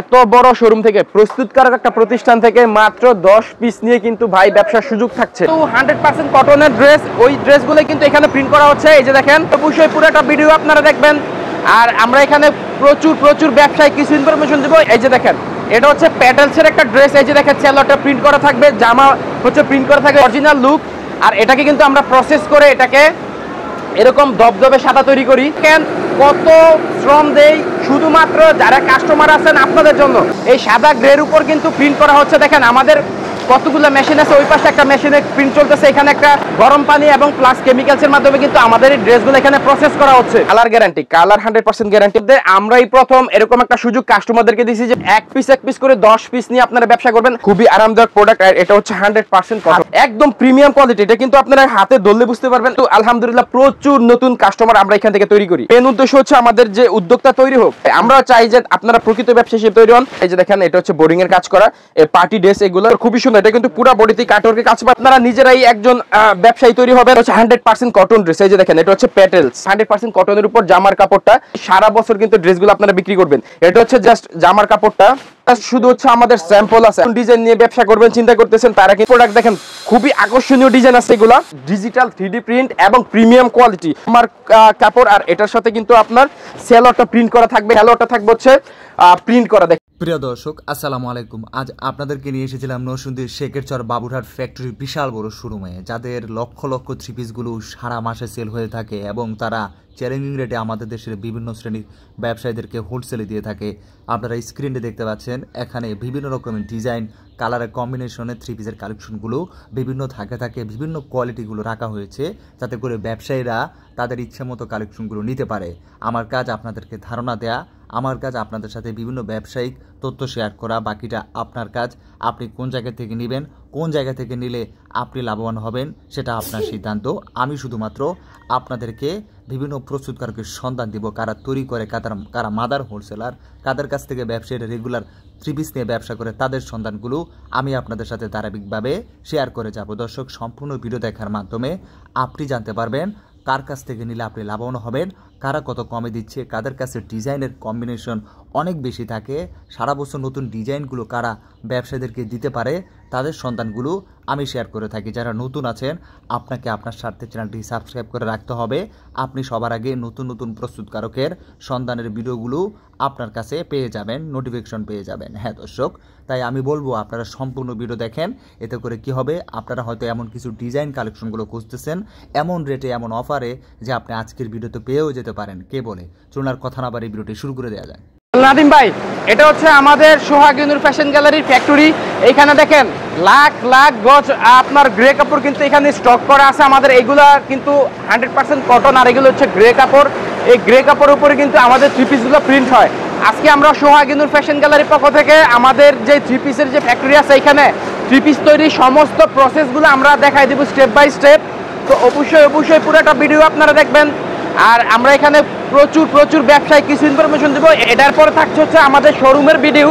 এত বড় শোরুম থেকে প্রস্তুতকারক একটা প্রতিষ্ঠান থেকে মাত্র 10 পিস নিয়ে কিন্তু ভাই ব্যবসার সুযোগ থাকছে। তো 100% কটনের ড্রেস, ওই ড্রেসগুলো কিন্তু এখানে প্রিন্ট করা হচ্ছে। এই যে দেখেন, অবশ্যই পুরোটা ভিডিও আপনারা দেখবেন। আর আমরা এখানে প্রচুর ব্যবসায় কিছু ইনফরমেশন দেব। এই যে দেখেন, এটা হচ্ছে প্যাটেলসের একটা ড্রেস। এই যে দেখেন, সেলোয়ারটা প্রিন্ট করা থাকবে, জামা হচ্ছে প্রিন্ট করা থাকবে, অরিজিনাল লুক। আর এটাকে কিন্তু আমরা প্রসেস করে এটাকে এরকম দবদবে সাদা তৈরি করি। কেন কত শ্রম দেই শুধুমাত্র যারা কাস্টমার আছেন আপনাদের জন্য। এই সাদা গ্রের উপর কিন্তু প্রিন্ট করা হচ্ছে। দেখেন আমাদের কতগুলো মেশিন আছে, ওই পাশে একটা মেশিনে প্রিন্ট চলতেছে, এখানে একটা গরম পানি এবং প্লাস কেমিক্যালসের মাধ্যমে কিন্তু আমাদের এই ড্রেসগুলো এখানে প্রসেস করা হচ্ছে। Colour guarantee, colour 100% guarantee. আমরাই প্রথম এরকম একটা সুযোগ কাস্টমারদেরকে দিয়েছি যে এক পিস করে 10 পিস নিয়ে আপনারা ব্যবসা করবেন। খুবই আরামদায়ক প্রোডাক্ট। আর এটা হচ্ছে 100% কটন, একদম প্রিমিয়াম কোয়ালিটি। এটা কিন্তু আপনারা হাতে ধরলে বুঝতে পারবেন। তো আলহামদুলিল্লাহ প্রচুর নতুন কাস্টমার আমরা এখান থেকে তৈরি করি। মেন উদ্দেশ্য হচ্ছে আমাদের যে উদ্যোক্তা তৈরি হোক, আমরা চাই যে আপনারা প্রকৃত ব্যবসা হিসেবে তৈরি হন। এই যে দেখেন, এটা হচ্ছে বোরিং এর কাজ করা, পার্টি ড্রেস, এগুলো খুবই সুন্দর। এটা কিন্তু পুরো বডিতে কাটওয়ার্কের কাজ। আপনারা নিজেরাই একজন ব্যবসায়ী তৈরি হবেন। হচ্ছে 100% কটন ড্রেস। এই যে দেখেন, এটা হচ্ছে প্যাটেলস 100% কটনের উপর জামার কাপড়টা। সারা বছর কিন্তু ড্রেসগুলো আপনারা বিক্রি করবেন। এটা হচ্ছে জাস্ট জামার কাপড়টা, শুধু হচ্ছে আমাদের স্যাম্পল আছে। ডিজাইন নিয়ে ব্যবসা করবেন চিন্তা করতেছেন, তারা কি প্রোডাক্ট দেখেন, খুবই আকর্ষণীয় ডিজাইন আছে এগুলা, ডিজিটাল 3D প্রিন্ট এবং প্রিমিয়াম কোয়ালিটি আমার কাপড়। আর এটার সাথে কিন্তু আপনার সেলোয়ারটা প্রিন্ট করা থাকবে, সেলোয়ারটা থাকবে হচ্ছে প্রিন্ট করা। প্রিয় দর্শক, আসসালামু আলাইকুম। আজ আপনাদেরকে নিয়ে এসেছিলাম নরসিংদীর শেখেরচর বাবুরহাট ফ্যাক্টরির বিশাল বড় শোরুমে, যাদের লক্ষ লক্ষ থ্রি পিসগুলো সারা মাসে সেল হয়ে থাকে এবং তারা চ্যালেঞ্জিং রেটে আমাদের দেশের বিভিন্ন শ্রেণীর ব্যবসায়ীদেরকে হোলসেলে দিয়ে থাকে। আপনারা স্ক্রিনে দেখতে পাচ্ছেন, এখানে বিভিন্ন রকমের ডিজাইন, কালারের কম্বিনেশনে থ্রি পিসের কালেকশনগুলো বিভিন্ন থাকে বিভিন্ন কোয়ালিটিগুলো রাখা হয়েছে, যাতে করে ব্যবসায়ীরা তাদের ইচ্ছে মতো কালেকশনগুলো নিতে পারে। আমার কাজ আপনাদেরকে ধারণা দেয়া, আমার কাজ আপনাদের সাথে বিভিন্ন ব্যবসায়িক তথ্য শেয়ার করা, বাকিটা আপনার কাজ। আপনি কোন জায়গা থেকে নেবেন, কোন জায়গা থেকে নিলে আপনি লাভবান হবেন, সেটা আপনার সিদ্ধান্ত। আমি শুধুমাত্র আপনাদেরকে বিভিন্ন প্রস্তুতকারকের সন্ধান দিব, কারা তৈরি করে, কারা মাদার হোলসেলার, কাদের কাছ থেকে ব্যবসায়ীরা রেগুলার থ্রি পিস নিয়ে ব্যবসা করে, তাদের সন্ধানগুলো আমি আপনাদের সাথে ধারাবাহিকভাবে শেয়ার করে যাব। দর্শক, সম্পূর্ণ ভিডিও দেখার মাধ্যমে আপনি জানতে পারবেন কার কাছ থেকে নিলে আপনি লাভবান হবেন, কারা কত কমে দিচ্ছে, কাদের কাছে ডিজাইনের কম্বিনেশন অনেক বেশি থাকে, সারা বছর নতুন ডিজাইনগুলো কারা ব্যবসায়ীদেরকে দিতে পারে, তাদের সন্ধানগুলো আমি শেয়ার করে থাকি। যারা নতুন আছেন, আপনাকে আপনার স্বার্থে চ্যানেলটি সাবস্ক্রাইব করে রাখতে হবে। আপনি সবার আগে নতুন প্রস্তুতকারকের সন্ধানের ভিডিওগুলো আপনার কাছে পেয়ে যাবেন, নোটিফিকেশন পেয়ে যাবেন। হ্যাঁ দর্শক, তাই আমি বলবো আপনারা সম্পূর্ণ ভিডিও দেখেন। এতে করে কি হবে, আপনারা হয়তো এমন কিছু ডিজাইন কালেকশনগুলো খুঁজতেছেন এমন রেটে, এমন অফারে, যে আপনি আজকের ভিডিওতে পেয়েও যেতে পারেন। কে বলে, চলুন আর কথা না বাড়িয়ে ভিডিওটি শুরু করে দেওয়া যায়। নাদিম ভাই, এটা হচ্ছে আমাদের সোহাগিনুর ফ্যাশন গ্যালারির ফ্যাক্টরি। এখানে দেখেন লাখ গজ আপনার গ্রে কাপড় কিন্তু এখানে স্টক করা আছে আমাদের। এইগুলা কিন্তু 100% কটন, আর এগুলো হচ্ছে গ্রে কাপড়। এই গ্রে কাপড়ের উপরে কিন্তু আমাদের থ্রি পিসগুলো প্রিন্ট হয়। আজকে আমরা সোহাগিনুর ফ্যাশন গ্যালারির পক্ষ থেকে আমাদের যে থ্রি পিসের যে ফ্যাক্টরি আছে, এখানে থ্রি পিস তৈরির সমস্ত প্রসেসগুলো আমরা দেখাই দেবো স্টেপ বাই স্টেপ। তো অবশ্যই পুরোটা ভিডিও আপনারা দেখবেন। আর আমরা এখানে প্রচুর ব্যবসায় কিছু ইনফরমেশন দেবো। এটার পরে থাকছে হচ্ছে আমাদের শোরুমের ভিডিও।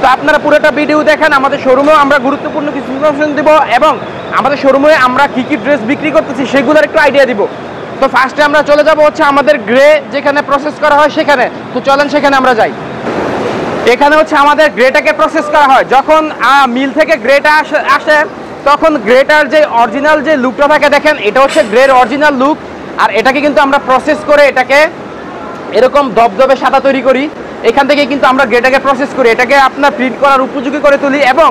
তো আপনারা পুরোটা ভিডিও দেখেন। আমাদের শোরুমেও আমরা গুরুত্বপূর্ণ কিছু ইনফরমেশন দেবো এবং আমাদের শোরুমে আমরা কি ড্রেস বিক্রি করতেছি সেগুলোর একটু আইডিয়া দিব। তো ফার্স্টে আমরা চলে যাব হচ্ছে আমাদের গ্রে যেখানে প্রসেস করা হয় সেখানে। তো চলেন সেখানে আমরা যাই। এখানে হচ্ছে আমাদের গ্রেটাকে প্রসেস করা হয়। যখন মিল থেকে গ্রেটা আসে তখন গ্রেটার যে অরিজিনাল যে লুকটা থাকে, দেখেন এটা হচ্ছে গ্রের অরিজিনাল লুক। আর এটাকে কিন্তু আমরা প্রসেস করে এটাকে এরকম দবদবে সাদা তৈরি করি। এখান থেকে কিন্তু আমরা গ্রেটাকে প্রসেস করি, এটাকে আপনার প্রিন্ট করার উপযোগী করে তুলি। এবং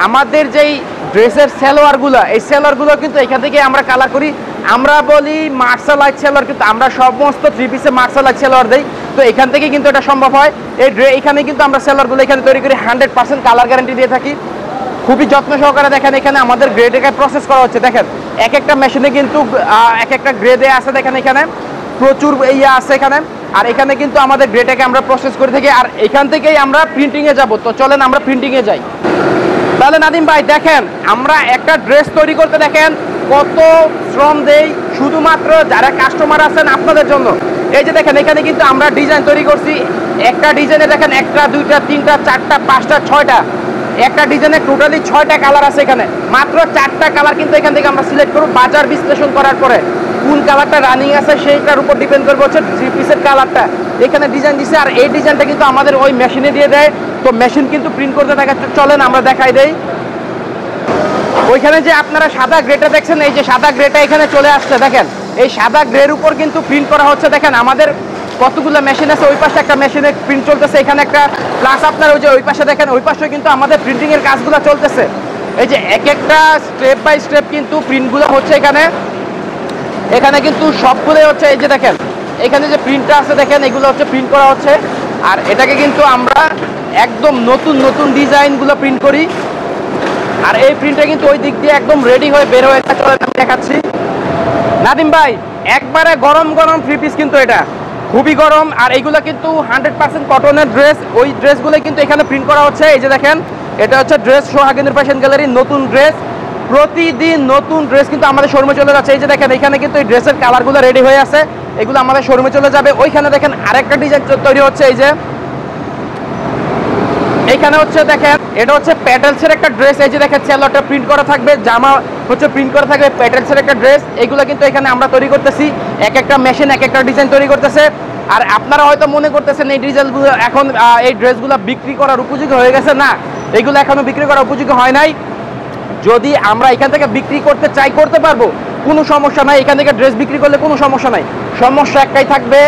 আমাদের যেই ড্রেসের সেলোয়ারগুলো, এই সেলোয়ারগুলো কিন্তু এখান থেকে আমরা কালার করি। আমরা বলি মার্শালাইট সেলোয়ার, কিন্তু আমরা সমস্ত থ্রি পিসে মার্শালাইট সেলোয়ার দিই। তো এখান থেকে কিন্তু এটা সম্ভব হয়। এখানে কিন্তু আমরা সেলোয়ারগুলো এখানে তৈরি করি, 100% কালার গ্যারান্টি দিয়ে থাকি। খুবই যত্ন সহকারে দেখেন এখানে আমাদের গ্রেডটাকে প্রসেস করা হচ্ছে। দেখেন এক একটা মেশিনে কিন্তু এক একটা গ্রেডে আছে। দেখেন এখানে প্রচুর ইয়ে আছে এখানে। আর এখানে কিন্তু আমাদের গ্রেডটাকে আমরা প্রসেস করে থাকি। আর এখান থেকেই আমরা প্রিন্টিংয়ে যাব। তো চলেন আমরা প্রিন্টিংয়ে যাই। তাহলে নাদিম ভাই দেখেন, আমরা একটা ড্রেস তৈরি করতে দেখেন কত শ্রম দেই শুধুমাত্র যারা কাস্টমার আছেন আপনাদের জন্য। এই যে দেখেন, এখানে কিন্তু আমরা ডিজাইন তৈরি করছি। একটা ডিজাইনে দেখেন একটা, দুইটা, তিনটা, চারটা, পাঁচটা, ছয়টা, একটা ডিজাইনে টোটালি 6টা কালার আছে। এখানে মাত্র 4টা কালার কিন্তু এখান থেকে আমরা সিলেক্ট করব বাজার বিশ্লেষণ করার পরে। কোন কালারটা রানিং আছে সেইটার উপর ডিপেন্ড করবে হচ্ছে থ্রি পিসের কালারটা। এখানে ডিজাইন দিচ্ছে, আর এই ডিজাইনটা কিন্তু আমাদের ওই মেশিনে দিয়ে দেয়। তো মেশিন কিন্তু প্রিন্ট করতে থাকে। চলেন আমরা দেখাই দেই। ওইখানে যে আপনারা সাদা গ্রেটা দেখছেন, এই যে সাদা গ্রেটা এখানে চলে আসছে, দেখেন এই সাদা গ্রের উপর কিন্তু প্রিন্ট করা হচ্ছে। দেখেন আমাদের কতগুলো মেশিন আছে, ওই পাশে একটা মেশিনে প্রিন্ট চলতেছে, এখানে একটা, প্লাস আপনার ওই যে ওই পাশে দেখেন, ওই পাশে কিন্তু আমাদের প্রিন্টিং এর কাজগুলো চলতেছে। এই যে এক একটা স্টেপ বাই স্টেপ কিন্তু প্রিন্টগুলো হচ্ছে এখানে। এখানে কিন্তু সবগুলোই হচ্ছে, এই যে দেখেন এখানে যে প্রিন্টটা আছে দেখেন, এগুলো হচ্ছে প্রিন্ট করা হচ্ছে। আর এটাকে কিন্তু আমরা একদম নতুন নতুন ডিজাইনগুলো প্রিন্ট করি। আর এই প্রিন্টটা কিন্তু ওই দিক দিয়ে একদম রেডি হয়ে বের হয়ে চলে, আমি দেখাচ্ছি। নাদিম ভাই একবারে গরম গরম থ্রি পিস কিন্তু এটা খুবই গরম। আর এইগুলো কিন্তু 100% কটনের ড্রেস, ওই ড্রেসগুলো কিন্তু এখানে প্রিন্ট করা হচ্ছে। এই যে দেখেন এটা হচ্ছে ড্রেস, সোহাগিনুর ফ্যাশন গ্যালারির নতুন ড্রেস। প্রতিদিন নতুন ড্রেস কিন্তু আমাদের শোরুমে চলে যাচ্ছে। এই যে দেখেন এখানে কিন্তু এই ড্রেসের কালারগুলো রেডি হয়ে আছে, এগুলো আমাদের শোরুমে চলে যাবে। ওইখানে দেখেন আরেকটা ডিজাইন তৈরি হচ্ছে। এই যে এইখানে হচ্ছে দেখেন এটা হচ্ছে প্যাটেলসের একটা ড্রেস। এই যে দেখেন সেলোয়ারটা প্রিন্ট করা থাকবে, জামা হচ্ছে প্রিন্ট করা থাকবে, প্যাটেলসের একটা ড্রেস। এগুলো কিন্তু এখানে আমরা তৈরি করতেছি, এক একটা মেশিন এক একটা ডিজাইন তৈরি করতেছে। আর আপনারা হয়তো মনে করতেছেন এই ডিজাইনগুলো এখন এই ড্রেসগুলো বিক্রি করার উপযোগী হয়ে গেছে। না, এগুলো এখনো বিক্রি করার উপযোগী হয় নাই। যদি আমরা এখান থেকে বিক্রি করতে চাই করতে পারবো, কোনো সমস্যা নাই। এখান থেকে ড্রেস বিক্রি করলে কোনো সমস্যা নাই। সমস্যা একটাই থাকবে,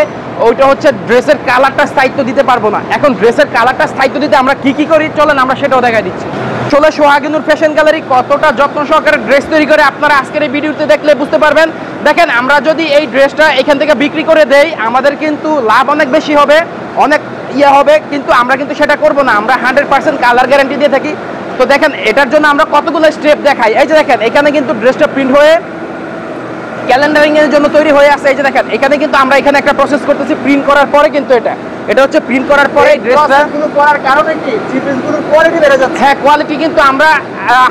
ওইটা হচ্ছে ড্রেসের কালারটা স্থায়িত্ব দিতে পারবো না। এখন ড্রেসের কালারটা স্থায়িত্ব দিতে আমরা কি কি করি চলেন আমরা সেটাও দেখাই দিচ্ছি। আসলে সোহাগিনুর ফ্যাশন গ্যালারি কতটা যত্ন সহকারে ড্রেস তৈরি করে আপনারা আজকের এই ভিডিওতে দেখলে বুঝতে পারবেন। দেখেন আমরা যদি এই ড্রেসটা এখান থেকে বিক্রি করে দেই, আমাদের কিন্তু লাভ অনেক বেশি হবে, অনেক হবে, কিন্তু আমরা কিন্তু সেটা করব না। আমরা 100% কালার গ্যারান্টি দিয়ে থাকি। তো দেখেন এটার জন্য আমরা কতগুলো স্টেপ দেখাই। এই যে দেখেন এখানে কিন্তু ড্রেসটা প্রিন্ট হয়ে ক্যালেন্ডারিং এর জন্য তৈরি হয়ে আছে। এই যে দেখেন এখানে কিন্তু আমরা এখানে একটা প্রসেস করতেছি প্রিন্ট করার পরে, কিন্তু এটা হচ্ছে প্রিন্ট করার পরে ড্রেসটা গুলো করার কারণে কি চিপসগুলোর কোয়ালিটি বেড়ে যাচ্ছে। হ্যাঁ, কোয়ালিটি কিন্তু আমরা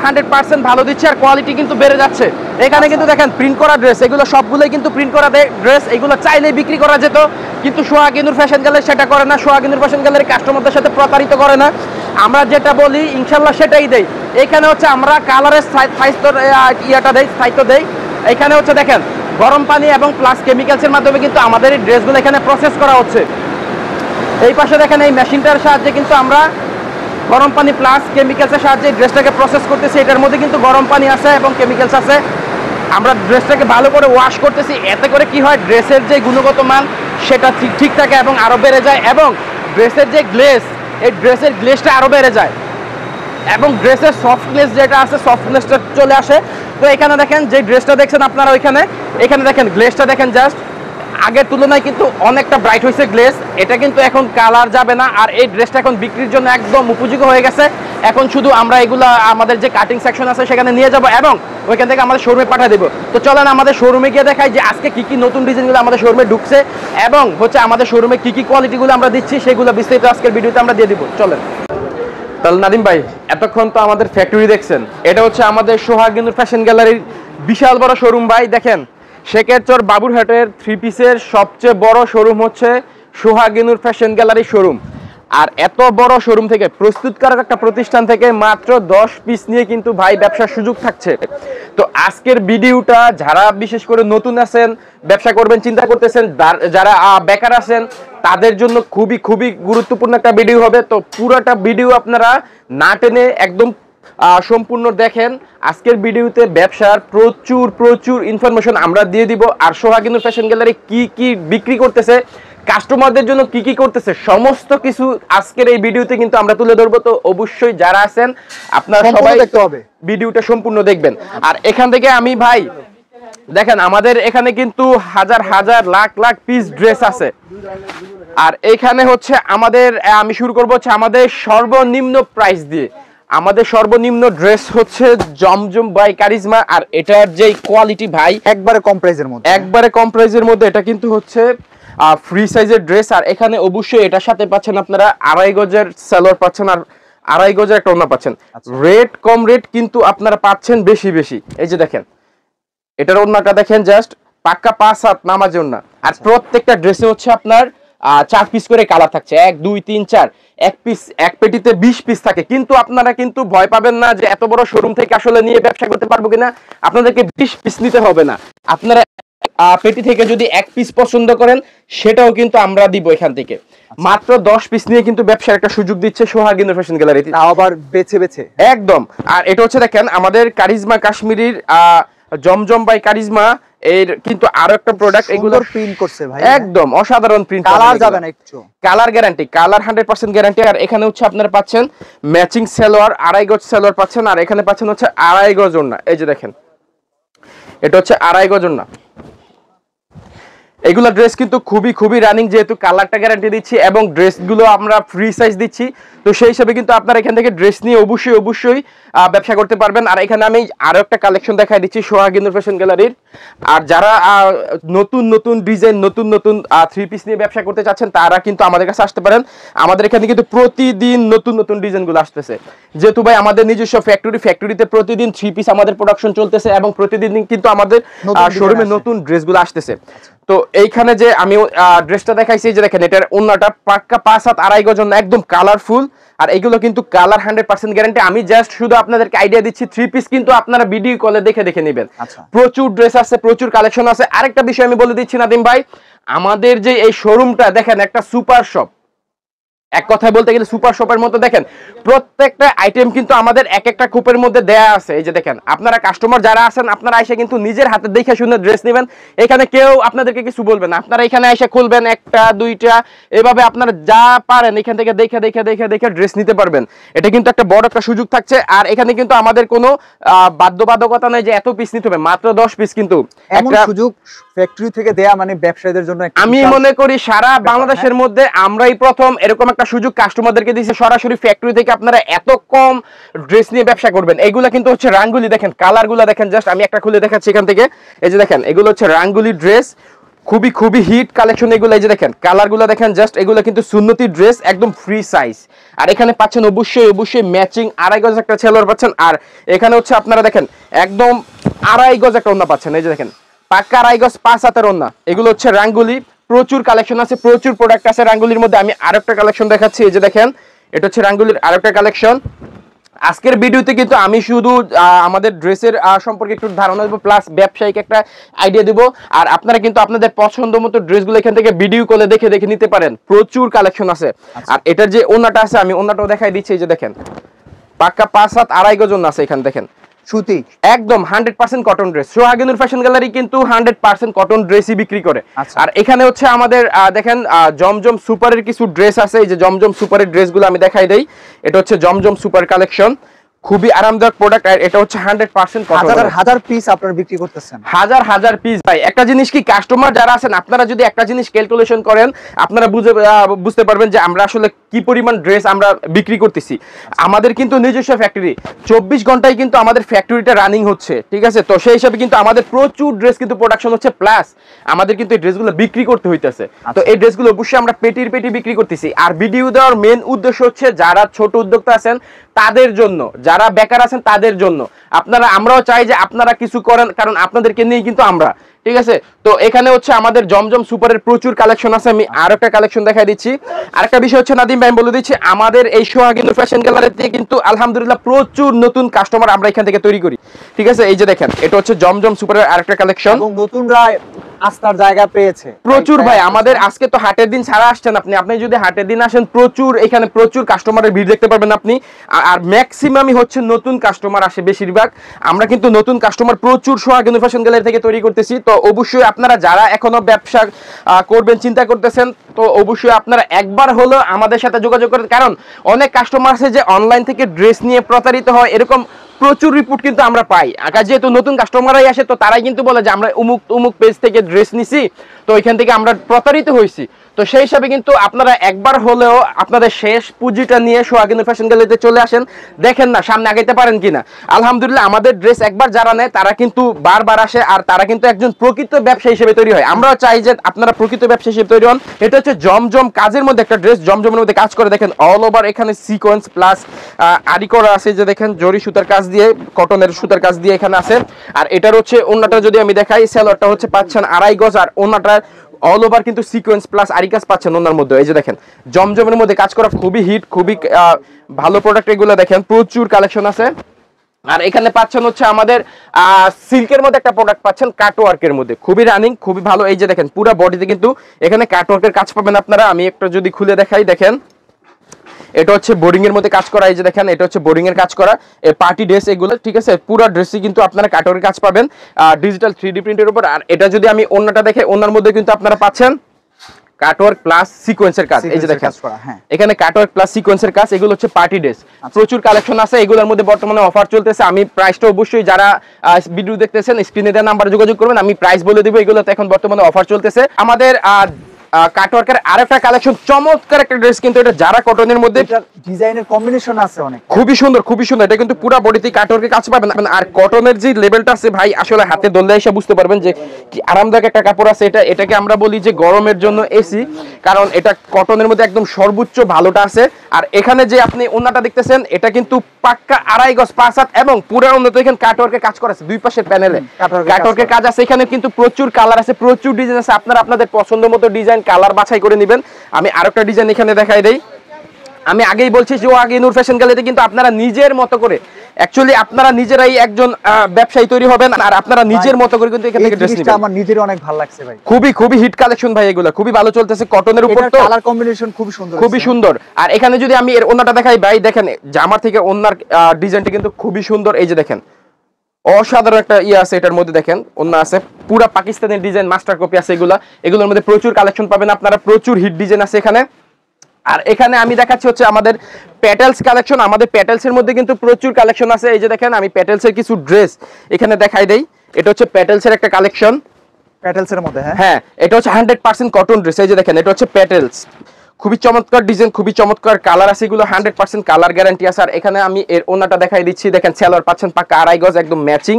100% ভালো দিচ্ছি, আর কোয়ালিটি কিন্তু বেড়ে যাচ্ছে। এখানে কিন্তু দেখেন প্রিন্ট করা ড্রেস, এগুলো সবগুলোই কিন্তু প্রিন্ট করা ড্রেস। এগুলো চাইলেই বিক্রি করা যেত, কিন্তু সোহাগিনুর ফ্যাশন গ্যালারি সেটা করে না। সোহাগিনুর ফ্যাশন গ্যালারি কাস্টমারদের সাথে প্রতারিত করে না। আমরা যেটা বলি ইনশাল্লাহ সেটাই দেই। এখানে হচ্ছে আমরা কালারের স্থায়িত্ব দেই। এখানে হচ্ছে দেখেন গরম পানি এবং প্লাস কেমিক্যালসের মাধ্যমে কিন্তু আমাদের এই ড্রেসগুলো এখানে প্রসেস করা হচ্ছে। এই পাশে দেখেন এই মেশিনটার সাহায্যে কিন্তু আমরা গরম পানি প্লাস কেমিক্যালসের সাহায্যে ড্রেসটাকে প্রসেস করতেছি। এটার মধ্যে কিন্তু গরম পানি আছে এবং কেমিক্যালস আছে। আমরা ড্রেসটাকে ভালো করে ওয়াশ করতেছি, এতে করে কি হয় ড্রেসের যে গুণগত মান সেটা ঠিক থাকে এবং আরও বেড়ে যায়। এবং ড্রেসের যে গ্লেজ, এই ড্রেসের গ্লেজটা আরও বেড়ে যায় এবং ড্রেসের সফটনেস যেটা আছে সফটনেসটা চলে আসে। তো এখানে দেখেন যে ড্রেসটা দেখছেন আপনারা এখানে দেখেন গ্লেজটা দেখেন, জাস্ট আগের তুলনায় কিন্তু অনেকটা ব্রাইট হয়েছে গ্লেজ। এটা কিন্তু এখন কালার যাবে না। আর এই ড্রেসটা এখন বিক্রির জন্য একদম উপযোগী হয়ে গেছে। এখন শুধু আমরা এগুলা আমাদের যে কাটিং সেকশন আছে সেখানে নিয়ে যাব এবং ওইখান থেকে আমাদের শোরুমে পাঠিয়ে দেবো। তো চলেন আমাদের শোরুমে গিয়ে দেখাই যে আজকে কি কি নতুন ডিজাইনগুলো আমাদের শোরুমে ঢুকছে এবং হচ্ছে আমাদের শোরুমে কি কি কোয়ালিটিগুলো আমরা দিচ্ছি সেগুলো বিস্তারিত আজকের ভিডিওতে আমরা দিয়ে দিব। চলেন। তাহলে নাদিম ভাই এতক্ষণ তো আমাদের ফ্যাক্টরি দেখছেন, এটা হচ্ছে আমাদের সোহাগিনুর ফ্যাশন গ্যালারির বিশাল বড় শোরুম। ভাই দেখেন শেখেরচর বাবুরহাটের থ্রি পিসের সবচেয়ে বড় শোরুম হচ্ছে সোহাগিনুর ফ্যাশন গ্যালারি শোরুম। আর এত বড় শোরুম থেকে, প্রস্তুতকারক একটা প্রতিষ্ঠান থেকে মাত্র 10 পিস নিয়ে কিন্তু ভাই ব্যবসার সুযোগ থাকছে। তো আজকের ভিডিওটা যারা বিশেষ করে নতুন আছেন, ব্যবসা করবেন চিন্তা করতেছেন, যারা বেকার আছেন তাদের জন্য খুবই খুবই গুরুত্বপূর্ণ একটা ভিডিও হবে। তো পুরোটা ভিডিও আপনারা না টেনে একদম সম্পূর্ণ দেখেন। আজকের ভিডিওতে ব্যবসার প্রচুর প্রচুর ইনফরমেশন আমরা দিয়ে দিব। আর সোহাগিনুর ফ্যাশন গ্যালারি কি কি বিক্রি করতেছে, কাস্টমারদের জন্য কি কি করতেছে, সমস্ত কিছু আজকের এই ভিডিওতে কিন্তু আমরা তুলে ধরবো। তো অবশ্যই যারা আছেন আপনারা সবাই দেখতে হবে, ভিডিওটা সম্পূর্ণ দেখবেন। আর এখান থেকে আমি ভাই দেখেন আমাদের এখানে কিন্তু হাজার হাজার লাখ লাখ পিস ড্রেস আছে। আর এখানে হচ্ছে আমাদের আমি শুরু করবো হচ্ছে আমাদের সর্বনিম্ন প্রাইস দিয়ে। আমাদের সর্বনিম্ন ড্রেস হচ্ছে জমজম বাই কারিজমা। আর এটার যে কোয়ালিটি ভাই একবারে কম প্রাইসের মধ্যে এটা কিন্তু হচ্ছে ফ্রি সাইজের ড্রেস। আর এখানে অবশ্যই এটার সাথে পাচ্ছেন আপনারা 2.5 গজের সালোয়ার পাচ্ছেন আর 2.5 গজের একটা ওড়না পাচ্ছেন। রেট কম রেট কিন্তু আপনারা পাচ্ছেন বেশি বেশি। এই যে দেখেন এটার ওড়নাটা দেখেন, জাস্ট পাক্কা 5 হাত নামাজ ওড়না। আর প্রত্যেকটা ড্রেসে হচ্ছে আপনার 4 পিস করে কালার থাকছে, 1 2 3 4, এক পিস এক পেটিতে 20 পিস থাকে। কিন্তু আপনারা কিন্তু ভয় পাবেন না যে এত বড় শোরুম থেকে আসলে নিয়ে ব্যবসা করতে পারবো কিনা। আপনাদেরকে 20 পিস নিতে হবে না, আপনারা পেটি থেকে যদি এক পিস পছন্দ করেন সেটাও কিন্তু আমরা দিব এখান থেকে। মাত্র 10 পিস নিয়ে কিন্তু ব্যবসার একটা সুযোগ দিচ্ছে সোহাগ ইন্দুর ফ্যাশন গ্যালারিতে, আবার বেছে বেছে একদম। আর এটা হচ্ছে দেখেন আমাদের কারিজমা কাশ্মীরির জমজম বাই কারিজমা এর কিন্তু আরো একটা প্রোডাক্ট, এগুলো প্রিন্ট করছে ভাই, একদম অসাধারণ প্রিন্ট, কালার যাবে না একটু, কালার গ্যারান্টি, কালার 100% গ্যারান্টি। আর এখানে হচ্ছে আপনারা পাচ্ছেন ম্যাচিং সালোয়ার, 2.5 গজ সালোয়ার পাচ্ছেন, আর এখানে পাচ্ছেন হচ্ছে 2.5 গজ ওড়না। এই যে দেখেন এটা হচ্ছে 2.5 গজ ওড়না। এগুলা ড্রেস কিন্তু খুবই রানিং, যেহেতু কালারটা গ্যারান্টি দিচ্ছি এবং ড্রেসগুলো আমরা ফ্রি সাইজ দিচ্ছি, তো সেই হিসাবে কিন্তু আপনারা এখান থেকে ড্রেস নিয়ে অবশ্যই ব্যবসা করতে পারবেন। আর এখানে আমি আরো একটা কালেকশন দেখাই দিচ্ছি সোহাগ ইন্দুর ফ্যাশন গ্যালারির। আর যারা নতুন ডিজাইন নতুন 3 পিস নিয়ে ব্যবসা করতে চাচ্ছেন তারা কিন্তু আমাদের কাছে আসতে পারেন। আমাদের এখানে কিন্তু প্রতিদিন নতুন ডিজাইনগুলো আসতেছে, যেহেতু ভাই আমাদের নিজস্ব ফ্যাক্টরিতে প্রতিদিন 3 পিস আমাদের প্রোডাকশন চলতেছে এবং প্রতিদিন কিন্তু আমাদের শোরুমে নতুন ড্রেসগুলো আসতেছে। তো এইখানে যে আমি ড্রেসটা দেখাইছি, যে দেখেন এটার ওন্নাটা পাক্কা 5 হাত 2.5 গজ ওন্না, একদম কালারফুল। আর এগুলো কিন্তু কালার 100% গ্যারান্টি। আমি জাস্ট শুধু আপনাদেরকে আইডিয়া দিচ্ছি, 3 পিস কিন্তু আপনারা ভিডিও কলে দেখে নেবেন। প্রচুর ড্রেস আছে, প্রচুর কালেকশন আছে। আরেকটা বিষয় আমি বলে দিচ্ছি নাদিম ভাই, আমাদের যে এই শোরুমটা দেখেন একটা সুপার শপ, এক কথায় বলতে গেলে সুপার শপের মতো। দেখেন প্রত্যেকটা আইটেম কিন্তু আমাদের এক একটা কুপের মধ্যে দেয়া আছে। এই যে দেখেন আপনারা কাস্টমার যারা আছেন আপনারা এসে কিন্তু নিজের হাতে দেখে শুনে ড্রেস নেবেন, এখানে কেউ আপনাদেরকে কিছু বলবে না। আপনারা এখানে এসে খুলবেন একটা দুইটা, এভাবে আপনারা যা পারেন এখান থেকে দেখে ড্রেস নিতে পারবেন। এটা কিন্তু একটা বড় একটা সুযোগ থাকছে। আর এখানে কিন্তু আমাদের কোনো বাধ্যবাধকতা নাই যে এত পিস নিতে হবে, মাত্র 10 পিস কিন্তু একটা সুযোগ ফ্যাক্টরি থেকে দেয়া, মানে ব্যবসায়ীদের জন্য আমি মনে করি সারা বাংলাদেশের মধ্যে আমরাই প্রথম এরকম একটা সুযোগ কাস্টমারদেরকে দিয়েছে। সরাসরি ফ্যাক্টরি থেকে আপনারা এত কম ড্রেস নিয়ে ব্যবসা করবেন। এগুলা কিন্তু হচ্ছে রাঙ্গুলি, দেখেন কালারগুলো দেখেন, জাস্ট আমি একটা খুলে দেখাচ্ছি এখান থেকে। এই যে দেখেন এগুলো হচ্ছে রাঙ্গুলি ড্রেস, খুবই হিট কালেকশন এগুলো। এই যে দেখেন কালারগুলো দেখেন, জাস্ট এগুলো কিন্তু সুন্নতি ড্রেস, একদম ফ্রি সাইজ। আর এখানে পাচ্ছেন অবশ্যই ম্যাচিং 2.5 গজ একটা সালোয়ার পাচ্ছেন। আর এখানে হচ্ছে আপনারা দেখেন একদম 2.5 গজ একটা ওড়না পাচ্ছেন। এই যে দেখেন পাক্কা 2.5 গজ 5 হাতের ওড়না। এগুলো হচ্ছে রাঙ্গুলি, প্রচুর কালেকশন আছে, প্রচুর প্রোডাক্ট আছে রাঙ্গুলির মধ্যে। আমি আরেকটা কালেকশন দেখাচ্ছি, এই যে দেখেন এটা হচ্ছে রাঙ্গুলির আরেকটা কালেকশন। আজকের ভিডিওতে কিন্তু আমি শুধু আমাদের ড্রেসের সম্পর্কে একটু ধারণা দেবো, প্লাস ব্যবসায়িক একটা আইডিয়া দেবো। আর আপনারা কিন্তু আপনাদের পছন্দ মতো ড্রেসগুলো এখান থেকে ভিডিও কলে দেখে নিতে পারেন, প্রচুর কালেকশন আছে। আর এটার যে ওন্নাটা আছে আমি ওন্নাটাও দেখাই দিচ্ছি। এই যে দেখেন পাক্কা 5 হাত 2.5 গজ ওন্না আছে, এখানে দেখেন সুতি, একদম 100% কটন ড্রেস। সোহাগ ইন্দুর ফ্যাশন গ্যালারি কিন্তু 100% কটন ড্রেসই বিক্রি করে। আর এখানে হচ্ছে আমাদের দেখেন জমজম সুপারের কিছু ড্রেস আছে। এই যে জমজম সুপারের ড্রেসগুলো আমি দেখাই দেই। এটা হচ্ছে জমজম সুপার কালেকশন, খুবই আরামদায়ক প্রোডাক্ট। আর এটা হচ্ছে 100% কটন। হাজার পিস আপনারা বিক্রি করতেছেন, হাজার পিস ভাই। একটা জিনিস কি, কাস্টমার যারা আছেন আপনারা যদি একটা জিনিস ক্যালকুলেশন করেন আপনারা বুঝতে পারবেন যে আমরা আসলে কি পরিমাণ ড্রেস আমরা বিক্রি করতেছি। আমাদের কিন্তু নিজস্ব ফ্যাক্টরি, 24 ঘন্টায় কিন্তু আমাদের ফ্যাক্টরিটা রানিং হচ্ছে, ঠিক আছে। তো সেই হিসাবে কিন্তু আমাদের প্রচুর ড্রেস কিন্তু প্রোডাকশন হচ্ছে, প্লাস আমাদের কিন্তু এই ড্রেসগুলো বিক্রি করতে হইতেছে। তো এই ড্রেসগুলো অবশ্যই আমরা পেটি বিক্রি করতেছি। আর ভিডিও দেওয়ার মেন উদ্দেশ্য হচ্ছে যারা ছোট উদ্যোক্তা আছেন তাদের জন্য, যারা বেকার আছেন তাদের জন্য। আমরাও চাই যে আপনারা কিছু করেন, কারণ আপনাদেরকে নিয়ে কিন্তু আমরা, ঠিক আছে। তো এখানে হচ্ছে আমাদের জমজম সুপারের প্রচুর কালেকশন আছে। আমি আর একটা কালেকশন দেখাই দিচ্ছি। আরেকটা বিষয় হচ্ছে নাদিম ভাই বলে দিচ্ছি, আমাদের এই সোহাগ ইন্দুর ফ্যাশন গ্যালারিতে কিন্তু আলহামদুলিল্লাহ প্রচুর নতুন কাস্টমার আমরা এখান থেকে তৈরি করি, ঠিক আছে। এই যে দেখেন এটা হচ্ছে জমজম সুপারের আরেকটা কালেকশন, এবং নতুনরা আস্থার জায়গা পেয়েছে প্রচুর ভাই। আমাদের আজকে তো হাটের দিন ছাড়া আসছেন আপনি যদি হাটের দিন আসেন এখানে প্রচুর কাস্টমারের ভিড় দেখতে পারবেন আপনি। আর ম্যাক্সিমামই হচ্ছে নতুন কাস্টমার আসে বেশিরভাগ। আমরা কিন্তু নতুন কাস্টমার প্রচুর সোহাগ ইন্দুর ফ্যাশন গ্যালারি থেকে তৈরি করতেছি। তো অবশ্যই আপনারা যারা এখনো ব্যবসা করবেন চিন্তা করতেছেন, তো অবশ্যই আপনারা একবার হলো আমাদের সাথে যোগাযোগ করেন। কারণ অনেক কাস্টমার আছে যে অনলাইন থেকে ড্রেস নিয়ে প্রতারিত হয়, এরকম প্রচুর রিপোর্ট কিন্তু আমরা পাই। যেহেতু নতুন কাস্টমাররাই আসে তো তারাই কিন্তু বলে যে আমরা উমুক পেজ থেকে ড্রেস নিছি, তো এখান থেকে আমরা প্রতারিত হয়েছি। তো সেই হিসাবে কিন্তু আপনারা একবার হলেও আপনাদের শেষ পুঁজিটা নিয়ে সোহাগ ইন্দুর ফ্যাশন গ্যালারিতে চলে আসেন, দেখেন না সামনে আগাইতে পারেন কিনা। আলহামদুলিল্লাহ আমাদের ড্রেস একবার যারা নেয় তারা কিন্তু বারবার আসে, আর তারা কিন্তু একজন প্রকৃত ব্যবসায়ী হিসেবে তৈরি হয়। আমরা চাই যে আপনারা প্রকৃত ব্যবসায়ী হিসেবে তৈরি হন। এটা হচ্ছে জমজম কাজের মধ্যে একটা ড্রেস, জমজমের মধ্যে কাজ করে দেখেন অল ওভার, এখানে সিকোয়েন্স প্লাস আরি করা আছে। যে দেখেন জরি সুতার কাজ দিয়ে, কটনের সুতার কাজ দিয়ে এখানে আছে। আর এটার হচ্ছে ওন্নাটা যদি আমি দেখাই, সালোয়ারটা হচ্ছে পাচ্ছেন 2.5 গজ, আর ওন্নাটা অল ওভার কিন্তু সিকোয়েন্স প্লাস আরি কাজ পাচ্ছেন ওনার মধ্যে। এই যে দেখেন জমজমের মধ্যে কাজ করা, খুবই হিট, খুবই ভালো প্রোডাক্ট। এগুলো দেখেন প্রচুর কালেকশন আছে। আর এখানে পাচ্ছেন হচ্ছে আমাদের সিল্কের মধ্যে একটা প্রোডাক্ট পাচ্ছেন কাটওয়ার্কের মধ্যে, খুবই রানিং, খুবই ভালো। এই যে দেখেন পুরো বডিতে কিন্তু এখানে কাটওয়ার্কের কাজ পাবেন আপনারা। আমি একটা যদি খুলে দেখাই, দেখেন এটা হচ্ছে বোর্ডিং এর মধ্যে কাজ করা। এই যে দেখেন এটা হচ্ছে বোর্ডিং এর কাজ করা, এই পার্টি ড্রেস এগুলো, ঠিক আছে। পুরো ড্রেসই কিন্তু আপনারা কাটওয়ার্কের কাজ পাবেন ডিজিটাল 3D প্রিন্টের উপর। আর এটা যদি আমি ওন্নাটা দেখে, ওন্নার মধ্যে কিন্তু আপনারা পাচ্ছেন কাটওয়ার্ক প্লাস সিকোয়েন্সের কাজ। এই যে দেখেন এখানে কাটওয়ার্ক প্লাস সিকোয়েন্সের কাজ, এগুলো হচ্ছে পার্টি ড্রেস। প্রচুর কালেকশন আছে, এগুলোর মধ্যে বর্তমানে অফার চলতেছে। আমি প্রাইসটা অবশ্যই যারা ভিডিও দেখতেছেন স্ক্রিনে দেওয়া নাম্বারে যোগাযোগ করবেন, আমি প্রাইস বলে দিব। এগুলোতে এখন বর্তমানে অফার চলতেছে। আমাদের কাটওয়ার্কের আরেকটা কালেকশন, চমৎকার একটা ড্রেস, কিন্তু এটা যারা কটনের মধ্যে ডিজাইনের কম্বিনেশন আছে অনেক, খুবই সুন্দর, খুবই সুন্দর। এটা কিন্তু পুরো বডিতে কাটওয়ার্কের কাজ পাবেন। আর কটনের যে লেভেলটা আছে ভাই, আসলে হাতে ধরলে এসে বুঝতে পারবেন যে কি আরামদায়ক একটা কাপড় আছে। এটাকে আমরা বলি যে গরমের জন্য এসি, কারণ এটা কটনের মধ্যে একদম সর্বোচ্চ ভালোটা আছে। আর এখানে যে আপনি ওন্নাটা দেখতেছেন, এটা কিন্তু পাক্কা 2.5 গজ 5 হাত এবং পুরো ওন্নাতে এখানে কাটওয়ার্কের কাজ করা আছে। দুই পাশের প্যানেলে কাটওয়ার্কের কাজ আছে। এখানে কিন্তু প্রচুর কালার আছে, প্রচুর ডিজাইন আছে। আপনারা আপনাদের পছন্দ মতো ডিজাইন কালার বাছাই করে নেবেন। আমি আরেকটা ডিজাইন এখানে দেখাই দেই। আমি আগেই বলছি যে আগে নূর ফ্যাশন গ্যালারিতে কিন্তু আপনারা নিজের মতো করে, অ্যাকচুয়ালি আপনারা নিজেরাই একজন ব্যবসায়ী তৈরি হবেন, আর আপনারা নিজের মতো করে কিন্তু এখান থেকে ড্রেস নেবেন। আমার নিজের অনেক ভালো লাগছে ভাই, খুবই হিট কালেকশন ভাই, এগুলো খুবই ভালো চলতেছে কটনের উপর। তো কালার কম্বিনেশন খুবই সুন্দর, খুবই সুন্দর। আর এখানে যদি আমি এর ওন্নাটা দেখাই ভাই, দেখেন জামার থেকে ওন্নার ডিজাইনটা কিন্তু খুবই সুন্দর। এই যে দেখেন অসাধারণ একটা আছে এটার মধ্যে, দেখেন ওন্না আছে পুরো পাকিস্তানের ডিজাইন, মাস্টার কপি আছে। এগুলোর মধ্যে প্রচুর কালেকশন পাবেন আপনারা, প্রচুর হিট ডিজাইন আছে এখানে। আর এখানে আমি দেখাচ্ছি হচ্ছে আমাদের প্যাটেলস কালেকশন। আমাদের প্যাটেলস এর মধ্যে কিন্তু প্রচুর কালেকশন আছে। এই যে দেখেন আমি প্যাটেলস এর কিছু ড্রেস এখানে দেখাই দেই। এটা হচ্ছে প্যাটেলস এর একটা কালেকশন, প্যাটেলস এর মধ্যে। হ্যাঁ এটা হচ্ছে 100% কটন ড্রেস। এই যে দেখেন এটা হচ্ছে প্যাটেলস, খুবই চমৎকার ডিজাইন, খুবই চমৎকার কালার আছে। এগুলো 100% কালার গ্যারান্টি আছে। আর এখানে আমি এর ওন্নাটা দেখাই দিচ্ছি, দেখেন সেলোয়ার পাচ্ছেন পাক্কা 2.5 গজ একদম ম্যাচিং।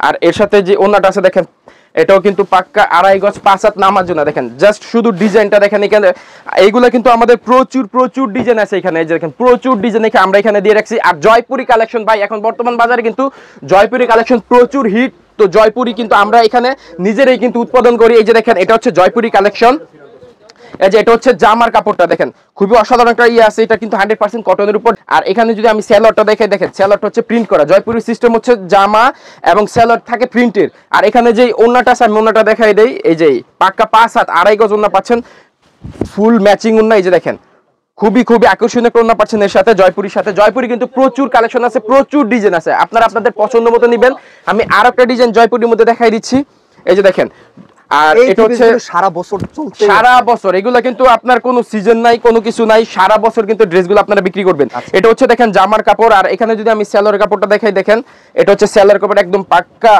আর এর সাথে যে ওন্নাটা আছে দেখেন, এটাও কিন্তু পাক্কা 2.5 গজ 5 হাত নামার জন্য। দেখেন জাস্ট শুধু ডিজাইনটা দেখেন এখানে। এইগুলো কিন্তু আমাদের প্রচুর ডিজাইন আছে এখানে। এই যে দেখেন প্রচুর ডিজাইন আমরা এখানে দিয়ে রাখছি। আর জয়পুরি কালেকশন ভাই, এখন বর্তমান বাজারে কিন্তু জয়পুরি কালেকশন প্রচুর হিট। তো জয়পুরি কিন্তু আমরা এখানে নিজেরাই কিন্তু উৎপাদন করি। এই যে দেখেন এটা হচ্ছে জয়পুরি কালেকশন। এই যে এটা হচ্ছে জামার কাপড়টা, দেখেন খুবই অসাধারণ একটা আছে। এটা কিন্তু 100% কটনের উপর। আর এখানে যদি আমি সেলোয়ারটা দেখাই, দেখেন সেলোয়ারটা হচ্ছে প্রিন্ট করা। জয়পুরের সিস্টেম হচ্ছে জামা এবং সেলোয়ার থাকে প্রিন্টের। আর এখানে যে ওন্নাটা আছে আমি ওন্নাটা দেখাই দেই। এই যে পাক্কা 5 হাত 2.5 গজ ওন্না পাচ্ছেন, ফুল ম্যাচিং ওন্না। এই যে দেখেন খুবই আকর্ষণীয় একটা ওন্না পাচ্ছেন এর সাথে, জয়পুরির সাথে। জয়পুরি কিন্তু প্রচুর কালেকশন আছে, প্রচুর ডিজাইন আছে, আপনারা আপনাদের পছন্দ মতো নেবেন। আমি আর একটা ডিজাইন জয়পুরির মধ্যে দেখাই দিচ্ছি। এই যে দেখেন, আর এটা হচ্ছে সারা বছর চলতে, সারা বছর। এগুলো কিন্তু আপনার কোনো সিজন নাই, কোনো কিছু নাই, সারা বছর কিন্তু ড্রেসগুলো আপনারা বিক্রি করবেন। এটা হচ্ছে দেখেন জামার কাপড়। আর এখানে যদি আমি সেলোয়ার কাপড়টা দেখাই, দেখেন এটা হচ্ছে সেলোয়ার কাপড় একদম পাক্কা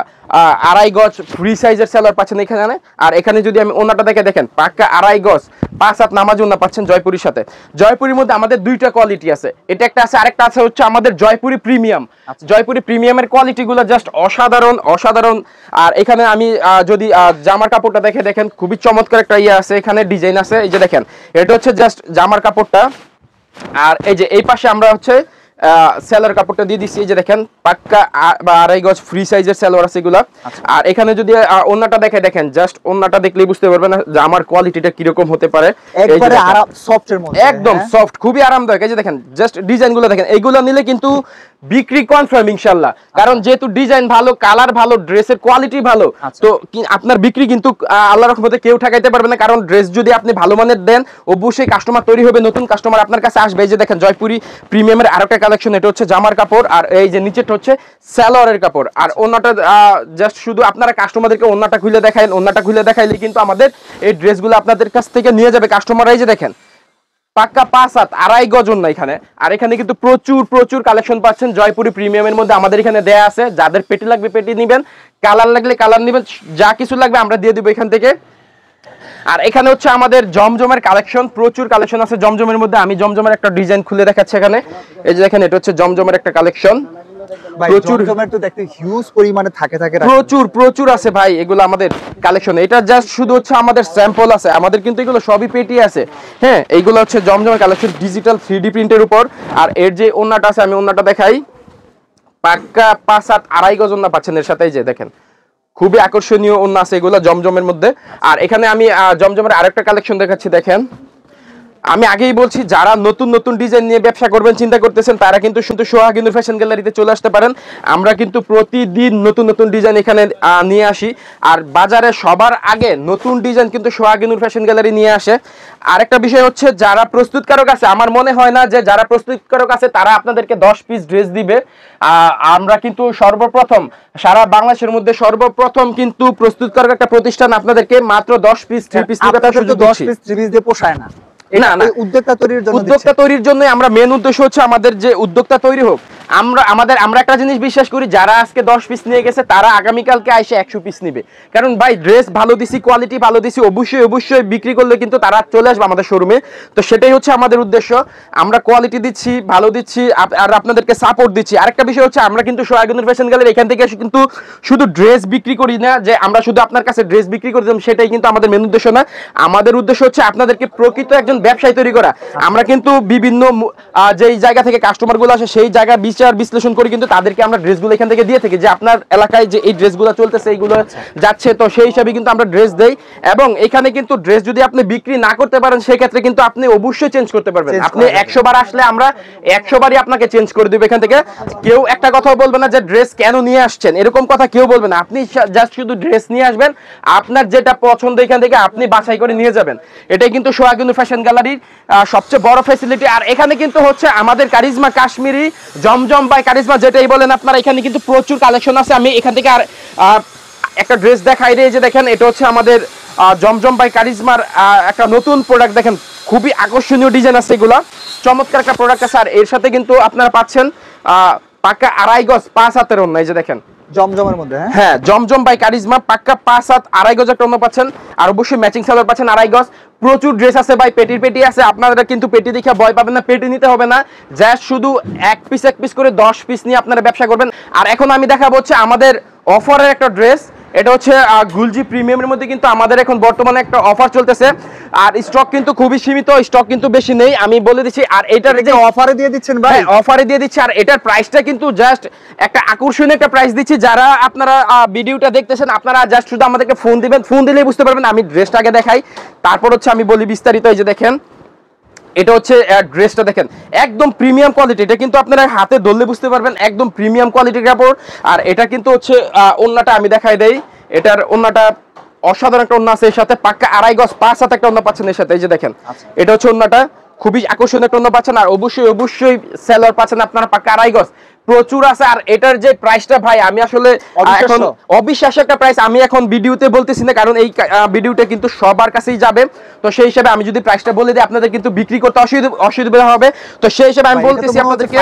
2.5 গজ ফ্রি সাইজের সেলোয়ার পাচ্ছেন এখানে। আর এখানে যদি আমি ওন্নাটা দেখে, দেখেন পাক্কা 2.5 গজ 5 হাত নামাজ ওন্না পাচ্ছেন জয়পুরির সাথে। জয়পুরির মধ্যে আমাদের দুইটা কোয়ালিটি আছে, এটা একটা আছে, আরেকটা আছে হচ্ছে আমাদের জয়পুরি প্রিমিয়াম। জয়পুরি প্রিমিয়ামের কোয়ালিটিগুলো জাস্ট অসাধারণ। আর এখানে আমি যদি জামার কাপড়টা দেখে, দেখেন খুবই চমৎকার একটা আছে এখানে, ডিজাইন আছে। এই যে দেখেন এটা হচ্ছে জাস্ট জামার কাপড়টা। আর এই যে এই পাশে আমরা হচ্ছে সেলোয়ার কাপড়টা দিয়ে দিচ্ছি। এই যে দেখেন পাক্কা 2.5 গজ ফ্রি সাইজের সেলোয়ার আছে এগুলা। আর এখানে যদি ওন্নাটা দেখে, দেখেন জাস্ট ওন্নাটা দেখলেই বুঝতে পারবেন যে আমার কোয়ালিটিটা কিরকম হতে পারে। একবারে আরাম সফটের মধ্যে, একদম সফট, খুবই আরামদায়ক। এই যে দেখেন জাস্ট ডিজাইনগুলো দেখেন, এইগুলো নিলে কিন্তু বিক্রি কনফার্ম ইনশাআল্লাহ, কারণ যেহেতু ডিজাইন ভালো, কালার ভালো, ড্রেসের কোয়ালিটি ভালো, তো আপনার বিক্রি কিন্তু আল্লাহর রহমতে কেউ ঠকাইতে পারবে না। কারণ ড্রেস যদি আপনি ভালো মানের দেন, অবশ্যই কাস্টমার তৈরি হবে, নতুন কাস্টমার আপনার কাছে আসবে। এই যে দেখেন জয়পুরি প্রিমিয়ামের আরেকটা কালেকশন, এটা হচ্ছে জামার কাপড়। আর এই যে নিচেটা হচ্ছে সালোয়ারের কাপড়। আর ওন্নাটা জাস্ট শুধু আপনারা কাস্টমারদেরকে ওন্নাটা খুলে দেখাইন, ওন্নাটা খুলে দেখাইলে কিন্তু আমাদের এই ড্রেসগুলো আপনাদের কাছ থেকে নিয়ে যাবে কাস্টমার। এই যে দেখেন পাক্কা 5 হাত 2.5 গজ ওন্না এখানে। আর এখানে কিন্তু প্রচুর কালেকশন পাচ্ছেন জয়পুরি প্রিমিয়ামের মধ্যে। আমাদের এখানে দেয়া আছে, যাদের পেটি লাগবে পেটি নিবেন, কালার লাগলে কালার নিবেন, যা কিছু লাগবে আমরা দিয়ে দিব এখান থেকে। আর এখানে হচ্ছে আমাদের জমজমের কালেকশন, প্রচুর কালেকশন আছে জমজমের মধ্যে। আমি জমজমের একটা ডিজাইন খুলে দেখাচ্ছি এখানে। এই যে দেখেন এটা হচ্ছে জমজমের একটা কালেকশন। প্রচুর আছে ভাই এগুলো আমাদের কালেকশন। এটা জাস্ট শুধু হচ্ছে আমাদের স্যাম্পল আছে, আমাদের কিন্তু এগুলো সবই পেটি আছে। হ্যাঁ, এইগুলো হচ্ছে জমজমের কালেকশন ডিজিটাল 3D প্রিন্টের উপর। আর এর যে ওন্নাটা আছে আমি ওন্নাটা দেখাই, পাক্কা 5 হাত 2.5 গজ ওন্না পাচ্ছেন এর সাথে। এই যে দেখেন খুবই আকর্ষণীয় ওন্না আছে এগুলো জমজমের মধ্যে। আর এখানে আমি জমজমের আরেকটা কালেকশন দেখাচ্ছি, দেখেন আমি আগেই বলছি যারা নতুন নতুন ডিজাইন নিয়ে ব্যবসা করবেন চিন্তা করতেছেন তারা কিন্তু শুধু সোহাগ ইনুর ফ্যাশন গ্যালারিতে চলে আসতে পারেন। আমরা কিন্তু প্রতিদিন নতুন নতুন ডিজাইন এখানে নিয়ে আসি, আর বাজারে সবার আগে নতুন ডিজাইন কিন্তু সোহাগ ইনুর ফ্যাশন গ্যালারি নিয়ে আসে। আরেকটা বিষয় হচ্ছে যারা প্রস্তুতকারক আছে, আমার মনে হয় না যে যারা প্রস্তুতকারক আছে তারা আপনাদেরকে 10 পিস ড্রেস দিবে। আমরা কিন্তু সর্বপ্রথম সারা বাংলাদেশের মধ্যে সর্বপ্রথম কিন্তু প্রস্তুতকারক একটা প্রতিষ্ঠান আপনাদেরকে মাত্র 10 পিস 3 পিস দিবে। 10 পিস 3 পিস দিয়ে পোষায় না। না না, উদ্যোক্তা তৈরির জন্য আমরা মেন উদ্দেশ্য হচ্ছে আমাদের যে উদ্যোক্তা তৈরি হোক। আমরা একটা জিনিস বিশ্বাস করি, যারা আজকে 10 পিস নিয়ে গেছে তারা আগামীকালকে এসে 100 পিস নিবে। কারণ ভাই ড্রেস ভালো দিছি, কোয়ালিটি ভালো দিছি, অবশ্যই বিক্রি করলে কিন্তু তারা চলে আসবে আমাদের শোরুমে। তো সেটাই হচ্ছে আমাদের উদ্দেশ্য। আমরা কোয়ালিটি দিচ্ছি, ভালো দিচ্ছি, আর আপনাদেরকে সাপোর্ট দিচ্ছি। আরেকটা বিষয় হচ্ছে আমরা কিন্তু সোহাগ ইনুর ফ্যাশন গ্যালারি এখান থেকে কিন্তু শুধু ড্রেস বিক্রি করি না, যে আমরা শুধু আপনার কাছে ড্রেস বিক্রি করে দিলাম, সেটাই কিন্তু আমাদের মেন উদ্দেশ্য না। আমাদের উদ্দেশ্য হচ্ছে আপনাদেরকে প্রকৃত একজন ব্যবসায়ী তৈরি করা। আমরা কিন্তু বিভিন্ন যেই জায়গা থেকে কাস্টমার গুলো আসে সেই জায়গা বিশ্লেষণ করি কিন্তু তাদেরকে আমরা ড্রেসগুলো এখান থেকে দিয়ে থাকি, যে আপনার এলাকায় যে এই ড্রেসগুলো চলতেছে এইগুলো যাচ্ছে, তো সেই হিসাবে কিন্তু আমরা ড্রেস দেই। এবং এখানে কিন্তু ড্রেস যদি আপনি বিক্রি না করতে পারেন সেই ক্ষেত্রে কিন্তু আপনি অবশ্যই চেঞ্জ করতে পারবেন। আপনি 100 বার আসলে আমরা 100 বারই আপনাকে চেঞ্জ করে দেব এখান থেকে। কেউ একটা কথাও বলবে না যে ড্রেস কেন নিয়ে আসছেন, এরকম কথা কেউ বলবে না। আপনি জাস্ট শুধু ড্রেস নিয়ে আসবেন, আপনার যেটা পছন্দ এখান থেকে আপনি বাছাই করে নিয়ে যাবেন। এটাই কিন্তু সোহাগ ইনুর ফ্যাশন গ্যালারির সবচেয়ে বড় ফ্যাসিলিটি। আর এখানে কিন্তু হচ্ছে আমাদের charisma Kashmiri Zamzam by charisma যেটাই বলেন আপনারা, এখানে কিন্তু প্রচুর কালেকশন আছে। আমি এখান থেকে আর একটা ড্রেস দেখাই রে, যে দেখেন এটা হচ্ছে আমাদের জমজম বাই কারিজমার একটা নতুন প্রোডাক্ট। দেখেন খুবই আকর্ষণীয় ডিজাইন আছে, এগুলা চমৎকার একটা প্রোডাক্ট আছে। আর এর সাথে কিন্তু আপনারা পাচ্ছেন পাক্কা 2.5 গজ 5 হাতের ওড়না। এই যে দেখেন জমজমের মধ্যে, হ্যাঁ জমজম বাই কারিজমা পাক্কা 5 হাত 2.5 গজ একটা ওড়না পাচ্ছেন। আর অবশ্যই ম্যাচিং সালোয়ার পাচ্ছেন 2.5 গজ। প্রচুর ড্রেস আছে ভাই, পেটি আছে। আপনারা কিন্তু পেটি দেখে ভয় পাবেন না, পেটি নিতে হবে না, জাস্ট শুধু এক পিস করে 10 পিস নিয়ে আপনারা ব্যবসা করবেন। আর এখন আমি দেখাবো হচ্ছে আমাদের অফারের একটা ড্রেস। এটা হচ্ছে গুলজি প্রিমিয়ামের মধ্যে কিন্তু আমাদের এখন বর্তমানে একটা অফার চলতেছে। আর স্টক কিন্তু খুবই সীমিত, স্টক কিন্তু বেশি নেই, আমি বলে দিচ্ছি। আর এটার যে অফারে দিয়ে দিচ্ছেন ভাই, অফারে দিয়ে দিচ্ছি। আর এটার প্রাইসটা কিন্তু জাস্ট একটা আকর্ষণীয় একটা প্রাইস দিচ্ছি। যারা আপনারা ভিডিওটা দেখতেছেন আপনারা জাস্ট শুধু আমাদেরকে ফোন দিবেন, ফোন দিলেই বুঝতে পারবেন। আমি ড্রেসটা আগে দেখাই, তারপর হচ্ছে আমি বলি বিস্তারিত। এই যে দেখেন এটা হচ্ছে ড্রেসটা, দেখেন একদম প্রিমিয়াম কোয়ালিটি। এটা কিন্তু আপনারা হাতে ধরলে বুঝতে পারবেন একদম প্রিমিয়াম কোয়ালিটির কাপড়। আর এটা কিন্তু হচ্ছে ওড়নাটা আমি দেখাই দেই। এটার ওড়নাটা অসাধারণ একটা ওড়না আছে, এর সাথে পাক্কা 2.5 গজ 5 হাত একটা ওড়না পাচ্ছেন এর সাথে। এই যে দেখেন এটা হচ্ছে ওড়নাটা, খুবই আকর্ষণীয় একটা ওড়না পাচ্ছেন। আর অবশ্যই সেলার পাচ্ছেন আপনারা পাক্কা 2.5 গজ। প্রচুর আছে। আর এটার যে প্রাইসটা ভাই আমি আসলে এখন অবিশ্বাস্য একটা প্রাইস, আমি এখন ভিডিওতে বলতেছি না, কারণ এই ভিডিওটা কিন্তু সবার কাছেই যাবে। তো সেই হিসাবে আমি যদি প্রাইসটা বলে দিই আপনাদের কিন্তু বিক্রি করতে অসুবিধা হবে। তো সেই হিসাবে আমি বলতেছি আপনাদেরকে,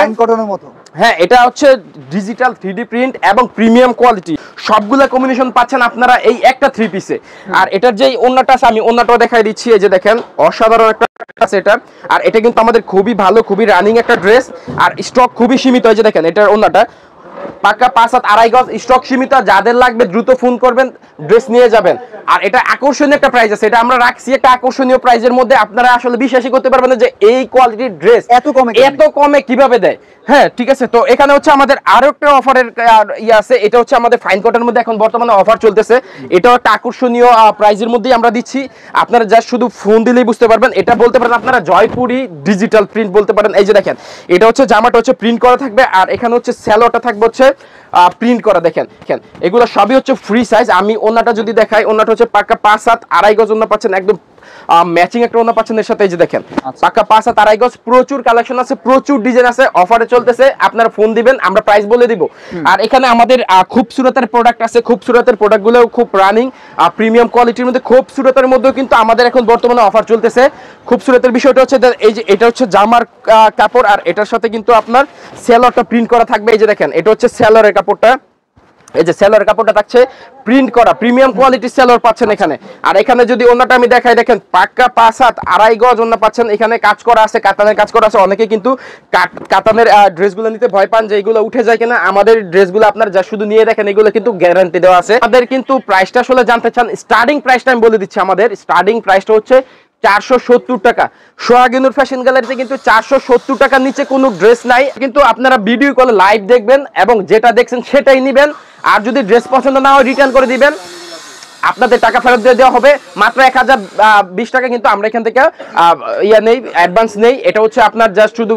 হ্যাঁ এটা হচ্ছে ডিজিটাল 3D প্রিন্ট এবং প্রিমিয়াম কোয়ালিটি, সবগুলা কম্বিনেশন পাচ্ছেন আপনারা এই একটা 3 পিসে। আর এটার যে ওড়নাটা আছে আমি ওড়নাটাও দেখাই দিচ্ছি। এই যে দেখেন অসাধারণ একটা এটা। আর এটা কিন্তু আমাদের খুবই ভালো, খুবই রানিং একটা ড্রেস। আর স্টক খুবই সীমিত। এই যে দেখেন এটার ওড়নাটা পাক্কা 5 হাত 2.5 গজ, স্টক সীমিত। যাদের লাগবে দ্রুত ফোন করবেন, ড্রেস নিয়ে যাবেন। আর এটা আকর্ষণীয় একটা প্রাইস আছে, এটা আমরা রাখছি একটা আকর্ষণীয় প্রাইসের মধ্যে। আপনারা আসলে বিশ্বাসই করতে পারবেন না যে এই কোয়ালিটির ড্রেস এত কমে কিভাবে দেয়। হ্যাঁ ঠিক আছে। তো এখানে হচ্ছে আমাদের আরো একটা অফারের ইয়ে আছে। এটা হচ্ছে আমাদের ফাইন কটনের মধ্যে এখন বর্তমানে অফার চলতেছে। এটাও একটা আকর্ষণীয় প্রাইসের মধ্যেই আমরা দিচ্ছি। আপনারা জাস্ট শুধু ফোন দিলেই বুঝতে পারবেন। এটা বলতে পারেন আপনারা জয়পুরি ডিজিটাল প্রিন্ট বলতে পারেন। এই যে দেখেন এটা হচ্ছে জামাটা হচ্ছে প্রিন্ট করা থাকবে, আর এখানে হচ্ছে স্যালোটা থাকবে হচ্ছে প্রিন্ট করা। দেখেন এগুলো সবই হচ্ছে ফ্রি সাইজ। আমি ওনাটা যদি দেখাই, ওনাটা হচ্ছে পাক্কা 5 হাত 2.5 গজ ওনা পাচ্ছেন, একদম ম্যাচিং একটা ওনা পাচ্ছেন এর সাথে। এই যে দেখেন পাক্কা 5 হাত 2.5 গজ, প্রচুর কালেকশন আছে, প্রচুর ডিজাইন আছে, অফারে চলতেছে। আপনারা ফোন দিবেন, আমরা প্রাইস বলে দিব। আর এখানে আমাদের খুবসুরতের প্রোডাক্ট আছে, খুবসুরতের প্রোডাক্টগুলো খুব রানিং প্রিমিয়াম কোয়ালিটির মধ্যে। খুবসুরতের মধ্যেও কিন্তু আমাদের এখন বর্তমানে অফার চলতেছে। খুবসুরতের বিষয়টা হচ্ছে এই যে এটা হচ্ছে জামার কাপড়, আর এটার সাথে কিন্তু আপনার সেলরটা প্রিন্ট করা থাকবে। এই যে দেখেন এটা হচ্ছে সেলরের কাপড়টা, এই যে সেলর কাপড়টা থাকছে প্রিন্ট করা, প্রিমিয়াম কোয়ালিটির সেলর পাচ্ছেন এখানে। আর এখানে যদি ওন্নাটা আমি দেখাই, দেখেন পাক্কা 5 হাত 2.5 গজ ওন্না পাচ্ছেন। এখানে কাজ করা আছে, কাতানের কাজ করা আছে। অনেকে কিন্তু কাতানের ড্রেসগুলো নিতে ভয় পান যে এগুলো উঠে যায় কিনা। আমাদের ড্রেসগুলো আপনারা যা শুধু নিয়ে দেখেন, এগুলো কিন্তু গ্যারান্টি দেওয়া আছে। আমাদের কিন্তু প্রাইসটা আসলে জানতে চান, স্টার্টিং প্রাইসটা আমি বলে দিচ্ছি। আমাদের স্টার্টিং প্রাইসটা হচ্ছে 470 টাকা। সোহাগ ইনুর ফ্যাশন গ্যালারিতে কিন্তু 470 টাকার নিচে কোনো ড্রেস নাই। কিন্তু আপনারা ভিডিও কলে লাইভ দেখবেন এবং যেটা দেখছেন সেটাই নেবেন। আর যদি ড্রেস পছন্দ না হয় রিটার্ন করে দিবেন। আপনাদের টাকা ফেরত দিয়ে দেওয়া হবে মাত্র 1020 টাকা। কিন্তু আমরা এখান থেকে নেই, অ্যাডভান্স নেই। এটা হচ্ছে আপনার জাস্ট শুধু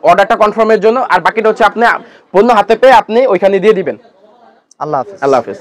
অর্ডারটা কনফার্মের জন্য, আর বাকিটা হচ্ছে আপনি পণ্য হাতে পেয়ে আপনি ওইখানে দিয়ে দিবেন। আল্লাহ হাফেজ। আল্লাহ হাফেজ।